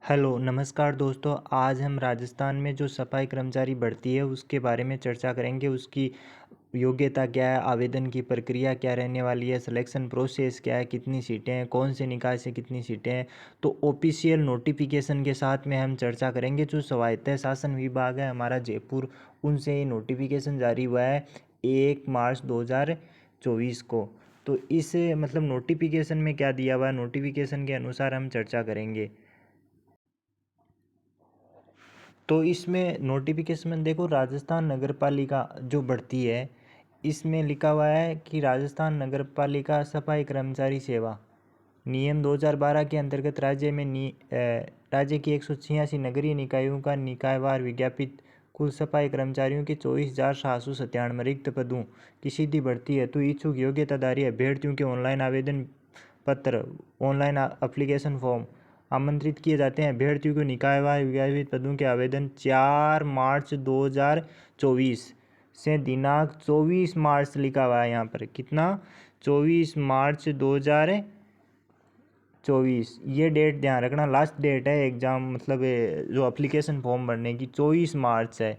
Hello नमस्कार दोस्तों। आज हम राजस्थान में जो सफाई कर्मचारी भर्ती है उसके बारे में चर्चा करेंगे। उसकी योग्यता क्या है, आवेदन की प्रक्रिया क्या रहने वाली है, सिलेक्शन प्रोसेस क्या है, कितनी सीटें हैं, कौन से निकाय से कितनी सीटें हैं। तो ऑफिशियल नोटिफिकेशन के साथ में हम चर्चा करेंगे। जो स्वायत्त शासन विभाग है हमारा जयपुर, उनसे ये नोटिफिकेशन जारी हुआ है 1 मार्च 2024 को। तो इस मतलब नोटिफिकेशन में क्या दिया हुआ है, नोटिफिकेशन के अनुसार हम चर्चा करेंगे। तो इसमें नोटिफिकेशन में देखो, राजस्थान नगर पालिका जो भर्ती है इसमें लिखा हुआ है कि राजस्थान नगर पालिका सफाई कर्मचारी सेवा नियम 2012 के अंतर्गत राज्य की 186 नगरीय निकायों का निकायवार विज्ञापित कुल सफाई कर्मचारियों के 24,797 रिक्त पदों की सीधी भर्ती है। तो इच्छुक योग्यताधारी अभ्यर्थियों के ऑनलाइन आवेदन पत्र, ऑनलाइन एप्लीकेशन फॉर्म आमंत्रित किए जाते हैं। अभ्यर्थियों को निकायवार विज्ञापित पदों के आवेदन 4 मार्च 2024 से दिनांक 24 मार्च लिखा हुआ है यहाँ पर, कितना, 24 मार्च 2024, ये डेट ध्यान रखना। लास्ट डेट है एग्ज़ाम मतलब जो एप्लीकेशन फॉर्म भरने की 24 मार्च है,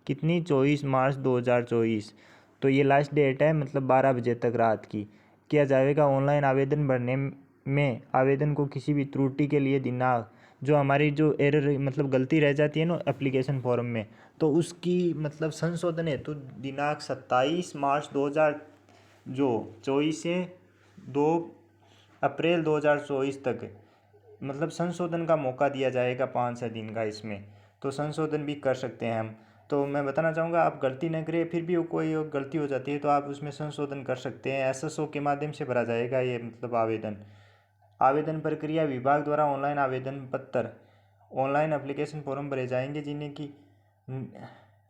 कितनी, 24 मार्च 2024। तो ये लास्ट डेट है, मतलब 12 बजे तक रात की किया जाएगा। ऑनलाइन आवेदन भरने में आवेदन को किसी भी त्रुटि के लिए दिनांक, जो हमारी जो एरर मतलब गलती रह जाती है ना एप्लीकेशन फॉर्म में, तो उसकी मतलब संशोधन हेतु दिनांक 27 मार्च 2000 जो 24 से 2 अप्रैल 2024 तक मतलब संशोधन का मौका दिया जाएगा, 5-6 दिन का। इसमें तो संशोधन भी कर सकते हैं हम। तो मैं बताना चाहूँगा, आप गलती न करें, फिर भी कोई गलती हो जाती है तो आप उसमें संशोधन कर सकते हैं। एसएसओ के माध्यम से भरा जाएगा ये मतलब आवेदन। आवेदन प्रक्रिया विभाग द्वारा ऑनलाइन आवेदन पत्र, ऑनलाइन एप्लीकेशन फॉर्म भरे जाएंगे जिन्हें कि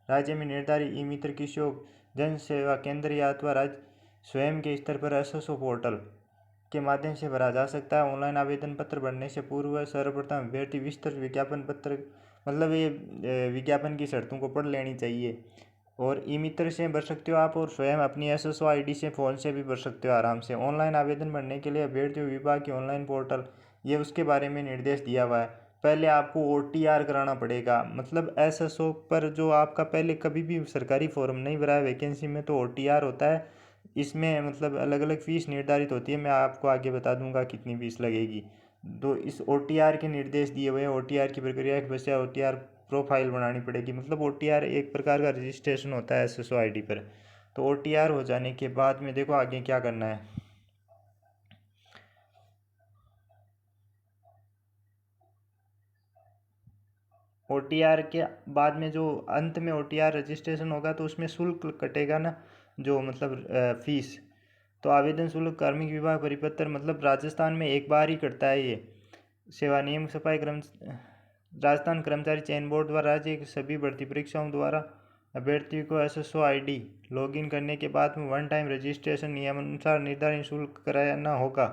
राज्य में निर्धारित ई मित्र किशोर जन सेवा केंद्र या अथवा राज्य स्वयं के स्तर पर एसएसओ पोर्टल के माध्यम से भरा जा सकता है। ऑनलाइन आवेदन पत्र भरने से पूर्व सर्वप्रथम अभ्यर्थी विस्तृत विज्ञापन पत्र मतलब ये विज्ञापन की शर्तों को पढ़ लेनी चाहिए। और ई मित्र से भर सकते हो आप, और स्वयं अपनी एसएसओ आईडी से फ़ोन से भी भर सकते हो आराम से। ऑनलाइन आवेदन भरने के लिए अभ्यर्थियों विभाग के ऑनलाइन पोर्टल, ये उसके बारे में निर्देश दिया हुआ है। पहले आपको ओटीआर कराना पड़ेगा, मतलब एसएसओ पर जो आपका पहले कभी भी सरकारी फॉर्म नहीं भरा है वैकेंसी में तो ओटीआर होता है। इसमें मतलब अलग अलग फ़ीस निर्धारित होती है, मैं आपको आगे बता दूंगा कितनी फ़ीस लगेगी। तो इस ओटीआर के निर्देश दिए हुए हैं। ओटीआर की प्रक्रिया के बस ओटीआर प्रोफाइल बनानी पड़ेगी, मतलब ओटीआर एक प्रकार का रजिस्ट्रेशन होता है एसएसओ आईडी पर। तो ओटीआर हो जाने के बाद में देखो आगे क्या करना है। ओटीआर के बाद में जो अंत में ओटीआर रजिस्ट्रेशन होगा तो उसमें शुल्क कटेगा ना, जो मतलब फीस। तो आवेदन शुल्क कार्मिक विभाग परिपत्र मतलब राजस्थान में एक बार ही कटता है ये। सेवा नियम सफाई कर्म राजस्थान कर्मचारी चयन बोर्ड द्वारा राज्य की सभी भर्ती परीक्षाओं द्वारा अभ्यर्थी को एसएसओ आईडी लॉगिन करने के बाद में वन टाइम रजिस्ट्रेशन नियमानुसार निर्धारित शुल्क कराना होगा।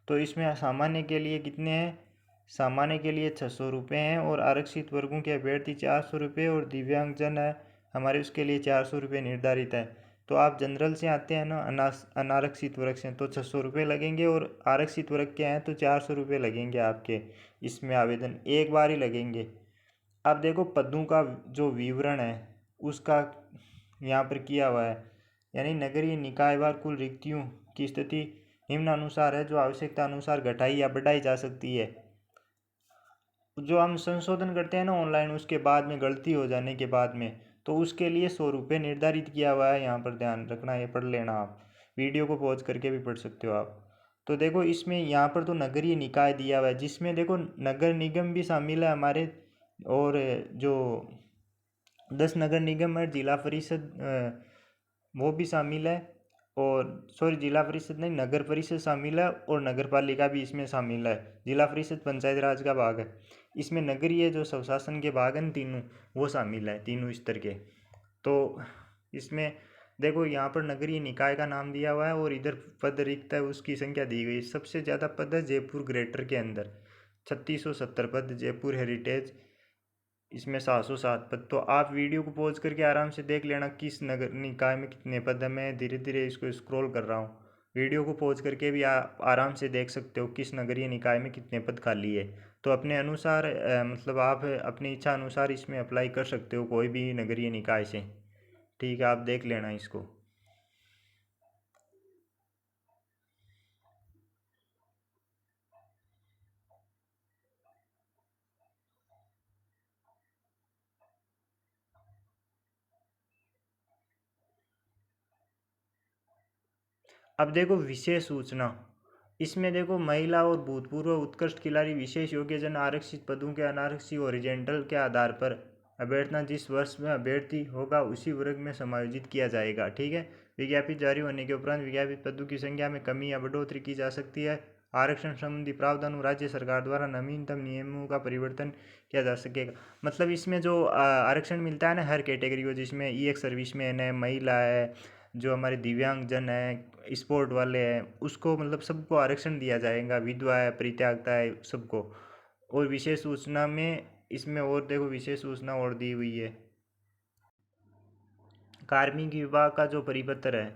तो इसमें सामान्य के लिए कितने हैं, सामान्य के लिए 600 रुपये हैं, और आरक्षित वर्गों के अभ्यर्थी 400 रुपये, और दिव्यांगजन है हमारे उसके लिए 400 रुपये निर्धारित है। तो आप जनरल से आते हैं ना, अनारक्षित वर्ग से, तो 600 रुपये लगेंगे, और आरक्षित वर्ग के हैं तो 400 रुपये लगेंगे आपके। इसमें आवेदन एक बार ही लगेंगे। अब देखो पदों का जो विवरण है उसका यहाँ पर किया हुआ है, यानी नगरीय निकायवार कुल रिक्तियों की स्थिति निम्नानुसार है, जो आवश्यकता अनुसार घटाई या बढ़ाई जा सकती है। जो हम संशोधन करते हैं ना ऑनलाइन, उसके बाद में गलती हो जाने के बाद में, तो उसके लिए 100 रुपये निर्धारित किया हुआ है। यहाँ पर ध्यान रखना, ये पढ़ लेना आप, वीडियो को पॉज करके भी पढ़ सकते हो आप। तो देखो इसमें यहाँ पर तो नगरीय निकाय दिया हुआ है, जिसमें देखो नगर निगम भी शामिल है हमारे, और जो 10 नगर निगम है, जिला परिषद वो भी शामिल है, और सॉरी जिला परिषद नहीं, नगर परिषद शामिल है, और नगर पालिका भी इसमें शामिल है। जिला परिषद पंचायत राज का भाग है। इसमें नगरीय जो स्वशासन के भाग हैं तीनों, वो शामिल है, तीनों स्तर के। तो इसमें देखो यहाँ पर नगरीय निकाय का नाम दिया हुआ है, और इधर पद रिक्त है उसकी संख्या दी गई। सबसे ज़्यादा पद है जयपुर ग्रेटर के अंदर, 3670 पद जयपुर हेरिटेज, इसमें 707 पद। तो आप वीडियो को पॉज करके आराम से देख लेना किस नगर निकाय में कितने पद है। मैं धीरे धीरे इसको स्क्रॉल कर रहा हूँ, वीडियो को पॉज करके भी आराम से देख सकते हो किस नगरीय निकाय में कितने पद खाली है। तो अपने अनुसार मतलब आप अपनी इच्छा अनुसार इसमें अप्लाई कर सकते हो कोई भी नगरीय निकाय से। ठीक है, आप देख लेना इसको। अब देखो विशेष सूचना, इसमें देखो महिला और भूतपूर्व उत्कृष्ट खिलाड़ी विशेष योग्यजन आरक्षित पदों के अनारक्षी ओरिजेंटल के आधार पर अभ्यर्थना जिस वर्ष में अभ्यर्थी होगा उसी वर्ग में समायोजित किया जाएगा। ठीक है, विज्ञापित जारी होने के उपरांत विज्ञापित पदों की संख्या में कमी या बढ़ोतरी की जा सकती है। आरक्षण संबंधी प्रावधानों राज्य सरकार द्वारा नवीनतम नियमों का परिवर्तन किया जा सकेगा। मतलब इसमें जो आरक्षण मिलता है ना हर कैटेगरी को, जिसमें ई एक सर्विसमैन है, महिला है, जो हमारे दिव्यांगजन है, स्पोर्ट वाले हैं, उसको मतलब सबको आरक्षण दिया जाएगा, विधवा है, परित्यक्ता है, सबको। और विशेष सूचना में इसमें और देखो विशेष सूचना और दी हुई है। कार्मिक विभाग का जो परिपत्र है,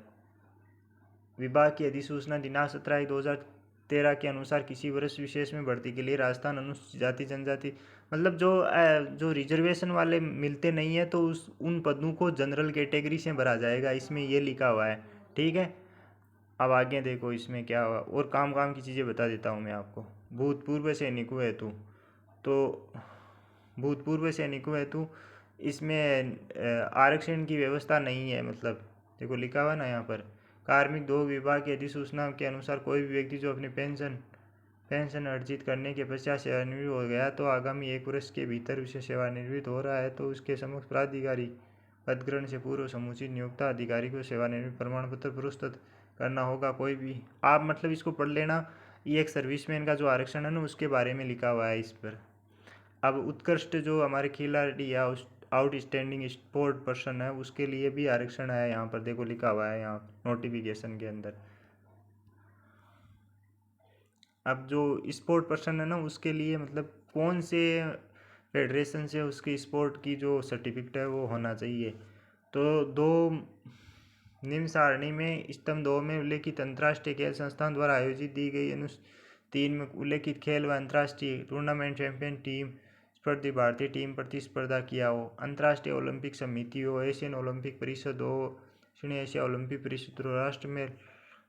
विभाग की अधिसूचना दिनांक 17/1/2013 के अनुसार किसी वर्ष विशेष में भर्ती के लिए राजस्थान अनुसूचित जाति जनजाति, मतलब जो रिजर्वेशन वाले मिलते नहीं है तो उस उन पदों को जनरल कैटेगरी से भरा जाएगा, इसमें ये लिखा हुआ है। ठीक है, अब आगे देखो इसमें क्या हुआ, और काम काम की चीज़ें बता देता हूँ मैं आपको। भूतपूर्व सैनिकों हेतु, तो भूतपूर्व सैनिकों हेतु इसमें आरक्षण की व्यवस्था नहीं है। मतलब देखो लिखा हुआ ना यहाँ पर, कार्मिक दो विभाग की अधिसूचना के अनुसार कोई भी व्यक्ति जो अपने पेंशन अर्जित करने के पश्चात सेवानिवृत्त हो गया तो आगामी 1 वर्ष के भीतर उसे सेवानिवृत्त हो रहा है तो उसके समक्ष प्राधिकारी पदग्रहण से पूर्व समुचित नियोक्ता अधिकारी को सेवानिवृत्ति प्रमाण पत्र प्रस्तुत करना होगा। कोई भी आप मतलब इसको पढ़ लेना, ये एक सर्विसमैन का जो आरक्षण है ना उसके बारे में लिखा हुआ है इस पर। अब उत्कृष्ट जो हमारे खिलाड़ी या आउटस्टैंडिंग स्पोर्ट पर्सन है उसके लिए भी आरक्षण है, यहाँ पर देखो लिखा हुआ है यहाँ नोटिफिकेशन के अंदर। अब जो स्पोर्ट पर्सन है ना उसके लिए मतलब कौन से फेडरेशन से उसकी स्पोर्ट की जो सर्टिफिकेट है वो होना चाहिए। तो दो निम्न सारणी में स्तंभ 2 में उल्लेखित अंतर्राष्ट्रीय खेल संस्थान द्वारा आयोजित दी गई अनुसूची 3 में उल्लेखित खेल व अंतर्राष्ट्रीय टूर्नामेंट चैंपियन टीम स्पर्धी भारतीय टीम प्रतिस्पर्धा किया हो। अंतर्राष्ट्रीय ओलंपिक समिति हो, एशियन ओलंपिक परिषद हो, दक्षिण एशिया ओलंपिक परिषद हो,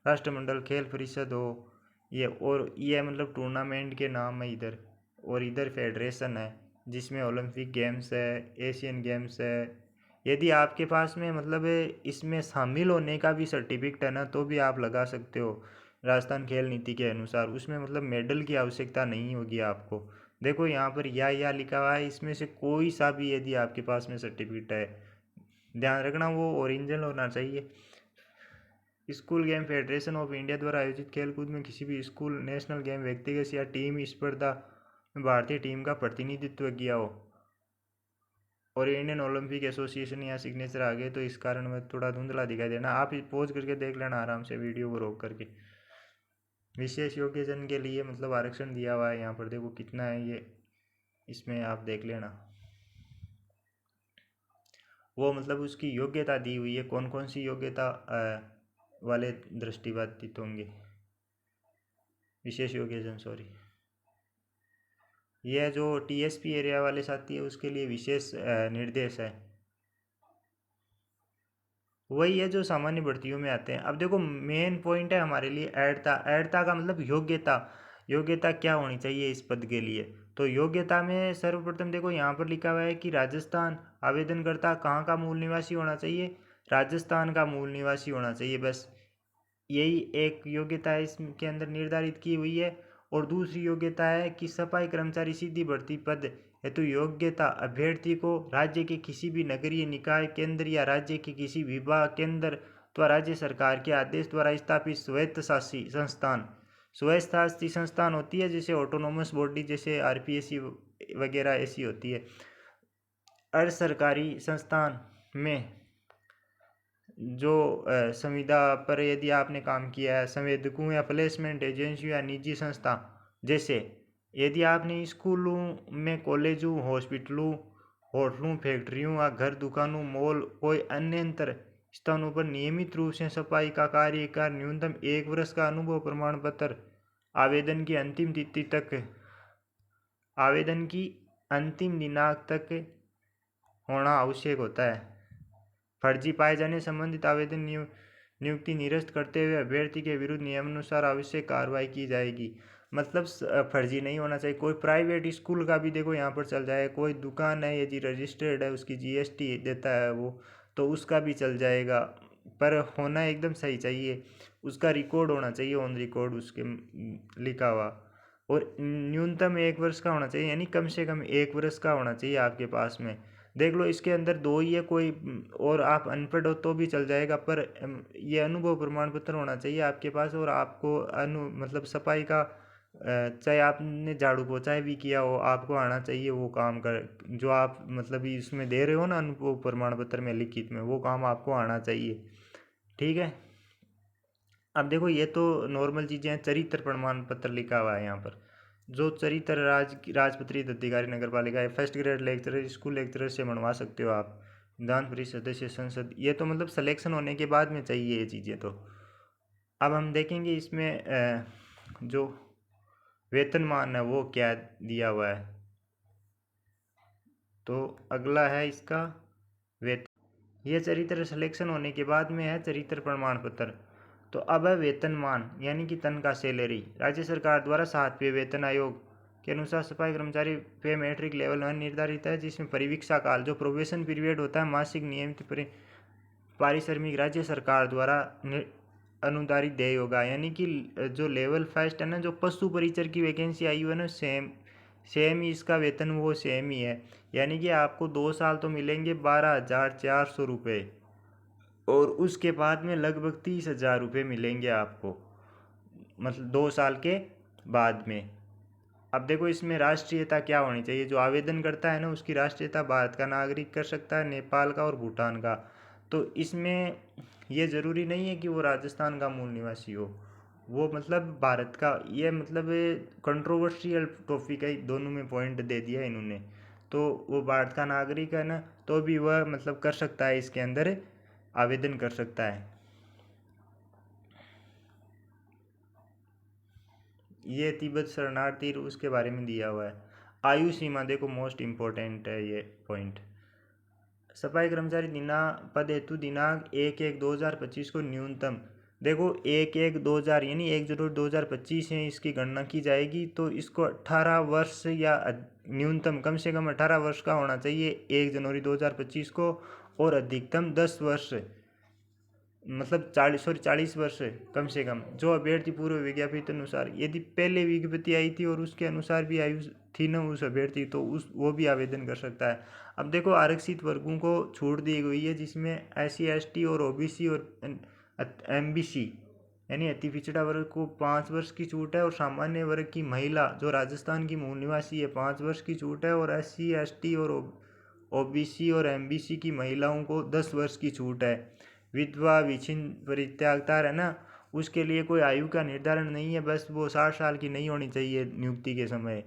राष्ट्रमंडल खेल परिषद हो, ये और ये मतलब टूर्नामेंट के नाम है इधर। और इधर फेडरेशन है जिसमें ओलंपिक गेम्स है, एशियन गेम्स है। यदि आपके पास में मतलब इसमें शामिल होने का भी सर्टिफिकेट है ना तो भी आप लगा सकते हो राजस्थान खेल नीति के अनुसार। उसमें मतलब मेडल की आवश्यकता नहीं होगी आपको। देखो यहाँ पर या लिखा हुआ है, इसमें से कोई सा भी यदि आपके पास में सर्टिफिकेट है, ध्यान रखना वो ओरिजिनल होना चाहिए। School game federation of India द्वारा आयोजित खेलकूद में किसी भी स्कूल, नेशनल गेम, व्यक्तिगत या टीम स्पर्धा में भारतीय टीम का प्रतिनिधित्व किया हो। और इंडियन ओलंपिक एसोसिएशन या सिग्नेचर आ गए तो इस कारण में थोड़ा धुंधला दिखाई देना, आप पोज करके देख लेना आराम से वीडियो को रोक करके। विशेष योग्यजन के लिए मतलब आरक्षण दिया हुआ है यहाँ पर, देखो कितना है ये, इसमें आप देख लेना। वो मतलब उसकी योग्यता दी हुई है, कौन कौन सी योग्यता वाले दृष्टिबाधित होंगे, विशेष योग्यजन सॉरी। यह जो टीएसपी एरिया वाले साथी है उसके लिए विशेष निर्देश है, वही है जो सामान्य भर्तियों में आते हैं। अब देखो मेन पॉइंट है हमारे लिए ऐडता का मतलब योग्यता। योग्यता क्या होनी चाहिए इस पद के लिए, तो योग्यता में सर्वप्रथम देखो यहाँ पर लिखा हुआ है कि राजस्थान, आवेदनकर्ता कहाँ का मूल निवासी होना चाहिए, राजस्थान का मूल निवासी होना चाहिए, बस यही एक योग्यता इसके अंदर निर्धारित की हुई है। और दूसरी योग्यता है कि सफाई कर्मचारी सीधी भर्ती पद हेतु योग्यता अभ्यर्थी को राज्य के किसी भी नगरीय निकाय केंद्र या राज्य के किसी विभाग केंद्र अथवा राज्य सरकार के आदेश द्वारा स्थापित स्वायत्तशासी संस्थान, स्वायत्तशासी संस्थान होती है जैसे ऑटोनोमस बॉडी, जैसे आरपीएससी वगैरह ऐसी होती है। अर्ध सरकारी संस्थान में जो संविदा पर यदि आपने काम किया है, संवेदकों या प्लेसमेंट एजेंसियों या निजी संस्था, जैसे यदि आपने स्कूलों में, कॉलेजों, हॉस्पिटलों, होटलों, फैक्ट्रियों या घर, दुकानों, मॉल, कोई अन्यंतर स्थानों पर नियमित रूप से सफाई का कार्य कर न्यूनतम 1 वर्ष का अनुभव प्रमाण पत्र आवेदन की अंतिम तिथि तक आवेदन की अंतिम दिनांक तक होना आवश्यक होता है। फर्जी पाए जाने संबंधित आवेदन नियुक्ति निरस्त करते हुए अभ्यर्थी के विरुद्ध नियमानुसार आवश्यक कार्रवाई की जाएगी। मतलब फर्जी नहीं होना चाहिए। कोई प्राइवेट स्कूल का भी देखो यहाँ पर चल जाए, कोई दुकान है यदि रजिस्टर्ड है, उसकी जीएसटी देता है वो, तो उसका भी चल जाएगा, पर होना एकदम सही चाहिए। उसका रिकॉर्ड होना चाहिए, ऑन रिकॉर्ड उसके लिखा हुआ, और न्यूनतम 1 वर्ष का होना चाहिए, यानी कम से कम 1 वर्ष का होना चाहिए आपके पास में। देख लो इसके अंदर दो ही है, कोई और आप अनपढ़ हो तो भी चल जाएगा, पर ये अनुभव प्रमाण पत्र होना चाहिए आपके पास। और आपको मतलब सफाई का चाहे आपने झाड़ू पोछा भी किया हो, आपको आना चाहिए वो काम कर, जो आप मतलब इसमें दे रहे हो ना अनुभव प्रमाण पत्र में लिखित में, वो काम आपको आना चाहिए। ठीक है। अब देखो ये तो नॉर्मल चीज़ें हैं। चरित्र प्रमाण पत्र लिखा हुआ है यहाँ पर, जो चरित्र राजपत्रित अधिकारी नगर पालिका है, first grade lecturer, school lecturer से बनवा सकते हो आप, विधान परिषद सदस्य, संसद, ये तो मतलब सिलेक्शन होने के बाद में चाहिए ये चीज़ें। तो अब हम देखेंगे इसमें जो वेतनमान है वो क्या दिया हुआ है। तो अगला है इसका वेतन। ये चरित्र सिलेक्शन होने के बाद में है चरित्र प्रमाण पत्र। तो अब है वेतनमान, यानी कि तनख्वाह, सैलरी। राज्य सरकार द्वारा 7वें वेतन आयोग के अनुसार सफाई कर्मचारी पे मैट्रिक लेवल 1 निर्धारित है, जिसमें परिवीक्षा काल, जो प्रोबेशन पीरियड होता है, मासिक नियमित पारिश्रमिक राज्य सरकार द्वारा अनुदारित देय होगा। यानी कि जो लेवल फर्स्ट है ना, जो पशु परिचर की वैकेंसी आई हुई है ना, सेम ही इसका वेतन वो सेम ही है। यानी कि आपको 2 साल तो मिलेंगे 12,400 रुपये, और उसके बाद में लगभग 30,000 रुपये मिलेंगे आपको, मतलब 2 साल के बाद में। अब देखो इसमें राष्ट्रीयता क्या होनी चाहिए, जो आवेदन करता है ना उसकी राष्ट्रीयता भारत का नागरिक कर सकता है, नेपाल का और भूटान का। तो इसमें ये ज़रूरी नहीं है कि वो राजस्थान का मूल निवासी हो, वो मतलब भारत का, ये मतलब कंट्रोवर्शियल टॉपिक है, दोनों में पॉइंट दे दिया इन्होंने। तो वो भारत का नागरिक है ना, तो भी वह मतलब कर सकता है, इसके अंदर आवेदन कर सकता है। ये तिब्बत शरणार्थी उसके बारे में दिया हुआ है। आयु सीमा देखो मोस्ट इम्पोर्टेंट है ये पॉइंट। सफाई कर्मचारी पद हेतु दिनांक 1/1/2025 को न्यूनतम, देखो 1/1/2000 यानी 1 जनवरी 2025 है इसकी गणना की जाएगी। तो इसको 18 वर्ष या न्यूनतम कम से कम 18 वर्ष का होना चाहिए 1 जनवरी 2025 को, और अधिकतम 10 वर्ष, मतलब 40 वर्ष कम से कम, जो अभ्यर्थी पूर्व विज्ञापित अनुसार, यदि पहले विज्ञप्ति आई थी और उसके अनुसार भी आयु थी ना उस अभ्यर्थी, तो उस वो भी आवेदन कर सकता है। अब देखो आरक्षित वर्गों को छूट दी गई है, जिसमें SC ST और OBC और MBC यानी अति पिछड़ा वर्ग को 5 वर्ष की छूट है, और सामान्य वर्ग की महिला जो राजस्थान की मूल निवासी है 5 वर्ष की छूट है, और SC ST और OBC और MBC की महिलाओं को 10 वर्ष की छूट है। विधवा, विच्छिन्न, परित्यागता है ना, उसके लिए कोई आयु का निर्धारण नहीं है, बस वो 60 साल की नहीं होनी चाहिए नियुक्ति के समय।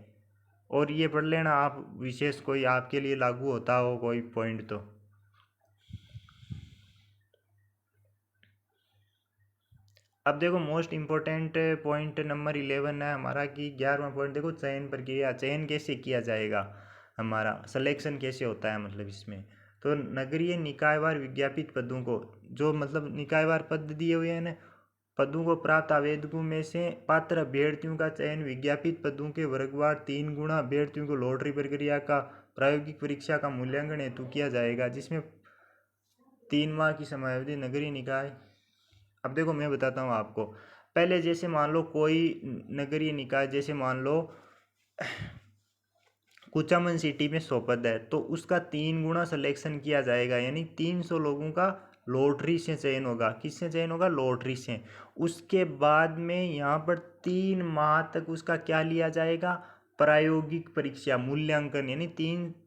और ये पढ़ लेना आप, विशेष कोई आपके लिए लागू होता हो कोई पॉइंट तो। अब देखो मोस्ट इम्पोर्टेंट पॉइंट नंबर 11 है हमारा, कि 11वां पॉइंट देखो, चयन प्रक्रिया, चयन कैसे किया जाएगा, हमारा सिलेक्शन कैसे होता है मतलब इसमें। तो नगरीय निकायवार विज्ञापित पदों को, जो मतलब निकायवार पद दिए हुए हैं ना, पदों को प्राप्त आवेदकों में से पात्र अभ्यर्थियों का चयन विज्ञापित पदों के वर्गवार 3 गुना अभ्यर्थियों को लॉटरी प्रक्रिया का प्रायोगिक परीक्षा का मूल्यांकन हेतु किया जाएगा, जिसमें 3 माह की समयावधि नगरीय निकाय। अब देखो मैं बताता हूँ आपको, पहले जैसे मान लो कोई नगरीय निकाय, जैसे मान लो कुचामन सिटी में 100 पद है, तो उसका 3 गुना सिलेक्शन किया जाएगा, यानी 300 लोगों का लॉटरी से चयन होगा। किससे चयन होगा? लॉटरी से। उसके बाद में यहाँ पर 3 माह तक उसका क्या लिया जाएगा? प्रायोगिक परीक्षा, मूल्यांकन, यानी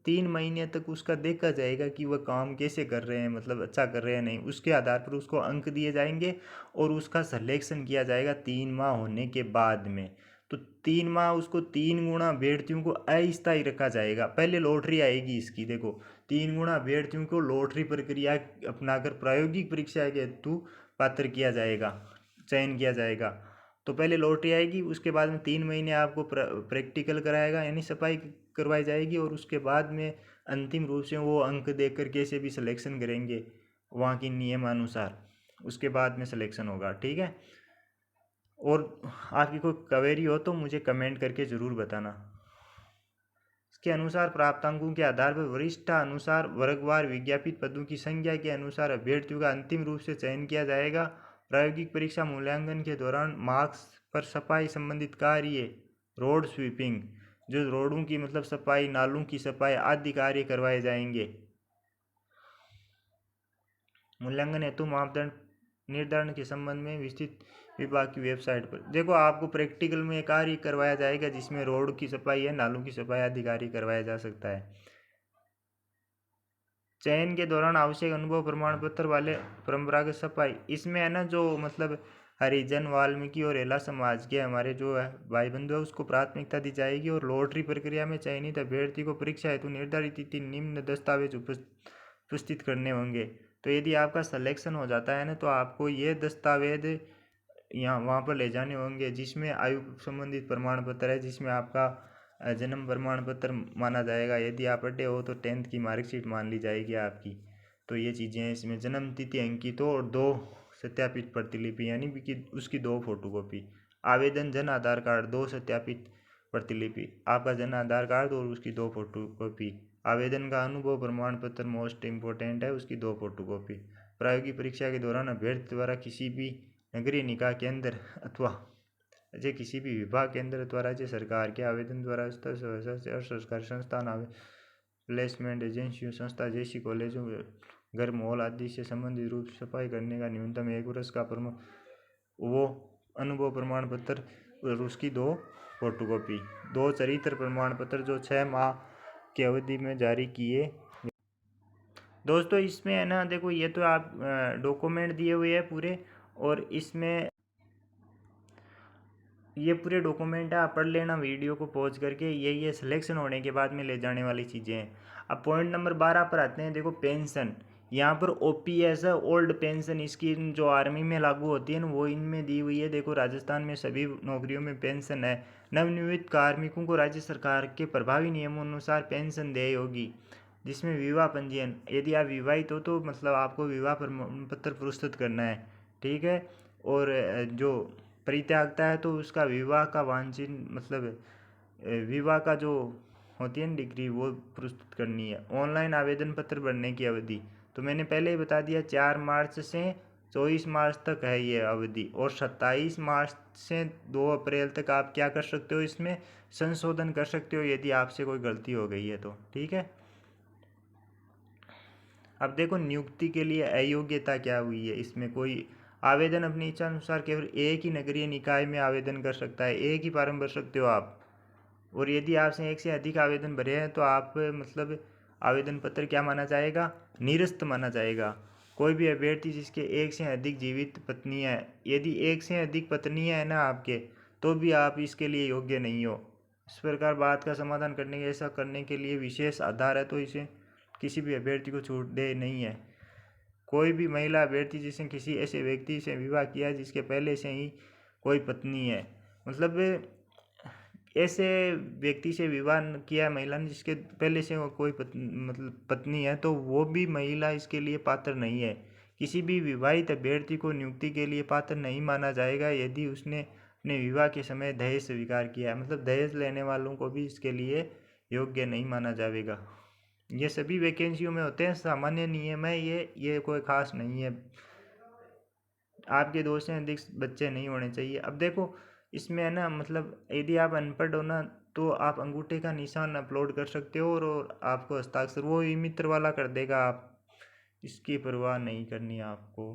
3 महीने तक उसका देखा जाएगा कि वह काम कैसे कर रहे हैं, मतलब अच्छा कर रहे हैं नहीं, उसके आधार पर उसको अंक दिए जाएंगे, और उसका सिलेक्शन किया जाएगा 3 माह होने के बाद में। तो 3 माह उसको 3 गुना अभ्यर्थियों को अस्थायी रखा जाएगा। पहले लॉटरी आएगी इसकी, देखो 3 गुना अभ्यर्थियों को लॉटरी प्रक्रिया अपनाकर प्रायोगिक परीक्षा के हेतु पात्र किया जाएगा, चयन किया जाएगा। तो पहले लॉटरी आएगी, उसके बाद में 3 महीने आपको प्रैक्टिकल कराएगा, यानी सफाई करवाई जाएगी, और उसके बाद में अंतिम रूप से वो अंक देख कर कैसे भी सिलेक्शन करेंगे वहाँ की नियमानुसार, उसके बाद में सिलेक्शन होगा। ठीक है, और आपकी कोई क्वेरी हो तो मुझे कमेंट करके ज़रूर बताना। इसके अनुसार प्राप्तांकों के आधार पर वरिष्ठता अनुसार वर्गवार विज्ञापित पदों की संख्या के अनुसार अभ्यर्थियों का अंतिम रूप से चयन किया जाएगा। प्रायोगिक परीक्षा मूल्यांकन के दौरान मार्क्स पर सफाई संबंधित कार्य, रोड स्वीपिंग, जो रोडों की मतलब सफाई, नालों की सफाई आदि कार्य करवाए जाएंगे। मूल्यांकन हेतु मापदंड निर्धारण के संबंध में विस्तृत विभाग की वेबसाइट पर देखो, आपको प्रैक्टिकल में कार्य करवाया जाएगा जिसमें रोड की सफाई है, नालों की सफाई आदि कार्य करवाया जा सकता है। चयन के दौरान आवश्यक अनुभव प्रमाण पत्र वाले परंपरागत सफाई, इसमें है ना जो मतलब हरिजन, वाल्मीकि और एला समाज के हमारे जो है भाई बंधु है उसको प्राथमिकता दी जाएगी। और लॉटरी प्रक्रिया में चयनित अभ्यर्थी को परीक्षा हेतु निर्धारित तिथि निम्न दस्तावेज उपस्थित करने होंगे। तो यदि आपका सिलेक्शन हो जाता है ना तो आपको ये दस्तावेज यहाँ वहाँ पर ले जाने होंगे, जिसमें आयु संबंधित प्रमाण पत्र है, जिसमें आपका जन्म प्रमाण पत्र माना जाएगा। यदि आप अड्डे हो तो 10th की मार्कशीट मान ली जाएगी आपकी। तो ये चीज़ें हैं इसमें, जन्म तिथि अंकित हो और 2 सत्यापित प्रतिलिपि, यानी कि उसकी 2 फोटोकॉपी। आवेदन जन आधार कार्ड 2 सत्यापित प्रतिलिपि, आपका जन आधार कार्ड और उसकी 2 फोटोकॉपी। आवेदन का अनुभव प्रमाण पत्र मोस्ट इम्पोर्टेंट है, उसकी 2 फोटोकॉपी। प्रायोगिक परीक्षा के दौरान अभ्यर्थी द्वारा किसी भी नगरीय निकाय के अंदर अथवा राज्य किसी भी विभाग के अंदर अथवा राज्य सरकार के आवेदन द्वारा सरकारी संस्थान, प्लेसमेंट एजेंसियों, संस्था जैसी कॉलेजों, घर, मॉल आदि से संबंधित रूप से सफाई करने का न्यूनतम 1 वर्ष का वो अनुभव प्रमाण पत्र और उसकी 2 फोटोकॉपी। 2 चरित्र प्रमाण पत्र जो 6 माह की अवधि में जारी किए। दोस्तों इसमें है ना देखो, ये तो आप डॉक्यूमेंट दिए हुए हैं पूरे, और इसमें ये पूरे डॉक्यूमेंट है, आप पढ़ लेना वीडियो को पॉज करके। ये सिलेक्शन होने के बाद में ले जाने वाली चीज़ें हैं। अब पॉइंट नंबर 12 पर आते हैं। देखो पेंशन, यहाँ पर ओपीएस है, ओल्ड पेंशन स्कीम जो आर्मी में लागू होती है ना वो इनमें दी हुई है। देखो राजस्थान में सभी नौकरियों में पेंशन है। नवनियुक्त कार्मिकों को राज्य सरकार के प्रभावी नियमों अनुसार पेंशन देय होगी, जिसमें विवाह पंजीयन, यदि आप विवाहित हो तो मतलब आपको विवाह प्रमाण पत्र प्रस्तुत करना है। ठीक है, और जो परित्यागता है तो उसका विवाह का वांछित मतलब विवाह का जो होती है ना डिग्री वो प्रस्तुत करनी है। ऑनलाइन आवेदन पत्र भरने की अवधि तो मैंने पहले ही बता दिया, 4 मार्च से 24 मार्च तक है ये अवधि, और 27 मार्च से 2 अप्रैल तक आप क्या कर सकते हो, इसमें संशोधन कर सकते हो यदि आपसे कोई गलती हो गई है तो। ठीक है, अब देखो नियुक्ति के लिए अयोग्यता क्या हुई है। इसमें कोई आवेदन अपनी इच्छा अनुसार केवल एक ही नगरीय निकाय में आवेदन कर सकता है, एक ही फार्म भर सकते हो आप। और यदि आपसे एक से अधिक आवेदन भरे हैं तो आप मतलब आवेदन पत्र क्या माना जाएगा, निरस्त माना जाएगा। कोई भी अभ्यर्थी जिसके एक से अधिक जीवित पत्नियां हैं, यदि एक से अधिक पत्नियां हैं ना आपके, तो भी आप इसके लिए योग्य नहीं हो। इस प्रकार बात का समाधान करने के ऐसा करने के लिए विशेष आधार है, तो इसे किसी भी अभ्यर्थी को छूट दे नहीं है। कोई भी महिला अभ्यर्थी जिसने किसी ऐसे व्यक्ति से विवाह किया जिसके पहले से ही कोई पत्नी है, मतलब ऐसे व्यक्ति से विवाह किया महिला ने जिसके पहले से कोई मतलब पत्नी है, तो वो भी महिला इसके लिए पात्र नहीं है। किसी भी विवाहित अभ्यर्थी को नियुक्ति के लिए पात्र नहीं माना जाएगा यदि उसने अपने विवाह के समय दहेज स्वीकार किया है, मतलब दहेज लेने वालों को भी इसके लिए योग्य नहीं माना जाएगा। ये सभी वैकेंसियों में होते हैं, सामान्य नियम है ये कोई खास नहीं है। आपके 2 से अधिक बच्चे नहीं होने चाहिए। अब देखो इसमें है ना मतलब यदि आप अनपढ़ हो ना तो आप अंगूठे का निशान अपलोड कर सकते हो, और आपको हस्ताक्षर वो ई मित्र वाला कर देगा, आप इसकी परवाह नहीं करनी आपको।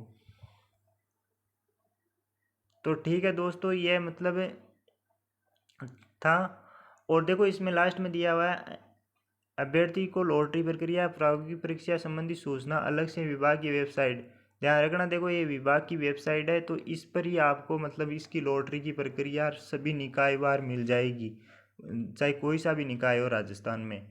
तो ठीक है दोस्तों, ये मतलब था। और देखो इसमें लास्ट में दिया हुआ है, अभ्यर्थी को लॉटरी प्रक्रिया प्रायोगिक परीक्षा संबंधी सूचना अलग से विभाग की वेबसाइट, ध्यान रखना। देखो ये विभाग की वेबसाइट है, तो इस पर ही आपको मतलब इसकी लॉटरी की प्रक्रिया सभी निकायवार मिल जाएगी, चाहे कोई सा भी निकाय हो राजस्थान में।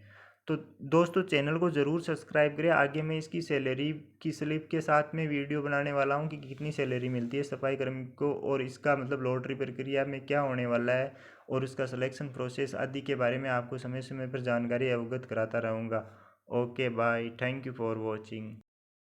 तो दोस्तों चैनल को ज़रूर सब्सक्राइब करें। आगे मैं इसकी सैलरी की स्लिप के साथ में वीडियो बनाने वाला हूँ कि कितनी सैलरी मिलती है सफाई कर्मी को, और इसका मतलब लॉटरी प्रक्रिया में क्या होने वाला है और उसका सिलेक्शन प्रोसेस आदि के बारे में आपको समय समय पर जानकारी अवगत कराता रहूँगा। Okay bye, thank you for watching.